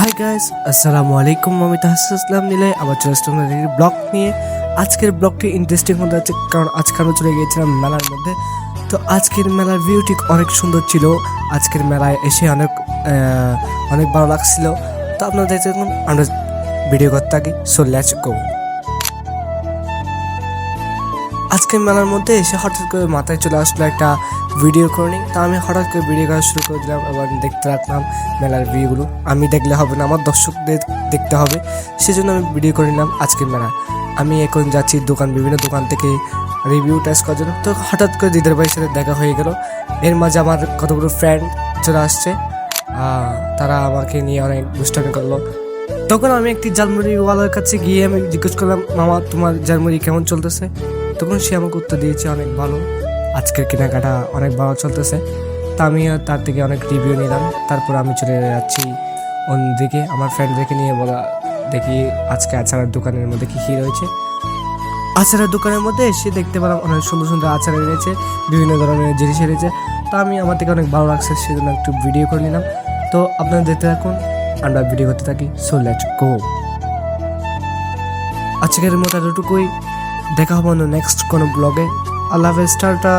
Hi guys, আসসালামু আলাইকুম। আমি তাহসিস ইসলাম নিলে আবার চলে আসলাম ব্লগ নিয়ে। আজকের ব্লগটি ইন্টারেস্টিং হতে যাচ্ছে, কারণ আজকে আমি চলে গিয়েছিলাম মেলার মধ্যে। তো আজকের মেলার ভিউটি অনেক সুন্দর ছিল। আজকের মেলায় এসে অনেক ভালো লাগছিল। তো আপনারা দেখতে থাকুন, আমরা ভিডিও করতে থাকি। So let's go. আজকের মেলার মধ্যে এসে হঠাৎ করে মাথায় চলে আসলো একটা ভিডিও করে নিই। তা আমি হঠাৎ করে ভিডিও করা শুরু করে দিলাম এবং দেখতে রাখলাম মেলার ভিউগুলো। আমি দেখলে হবে না, আমার দর্শকদের দেখতে হবে, সেজন্য আমি ভিডিও করে নিলাম আজকের মেলা। আমি এখন যাচ্ছি বিভিন্ন দোকান থেকে রিভিউ টেস্ট করার জন্য। তো হঠাৎ করে দিদার ভাইয়ের সাথে দেখা হয়ে গেল। এর মাঝে আমার কতগুলো ফ্রেন্ড চলে আসছে, তারা আমাকে নিয়ে অনেক দুষ্টামি করলো। তখন আমি একটি ঝালমুড়িওয়ালার কাছে গিয়ে আমি জিজ্ঞেস করলাম, মামা তোমার ঝালমুড়ি কেমন চলতেছে? তখন সে আমাকে উত্তর দিয়েছে, অনেক ভালো, আজকের কেনাকাটা অনেক ভালো চলতেছে। তা আমি তার থেকে অনেক রিভিউ নিলাম। তারপর আমি চলে যাচ্ছি অন্যদিকে, আমার ফ্রেন্ডদেরকে নিয়ে বলা দেখি আজকে আচারের দোকানের মধ্যে কী কী রয়েছে। আচারের দোকানের মধ্যে এসে দেখতে পেলাম অনেক সুন্দর সুন্দর আচার এনেছে, বিভিন্ন ধরনের জিনিস এনেছে। তা আমি আমার থেকে অনেক ভালো লাগছে, সেজন্য একটু ভিডিও করে নিলাম। তো আপনারা দেখতে থাকুন, আমরা ভিডিও করতে থাকি। So let's go. আজকের মতো এতটুকুই, দেখা হবে নেক্সট কোনো ব্লগে। আল্লাহ হাফেজ, টাটা।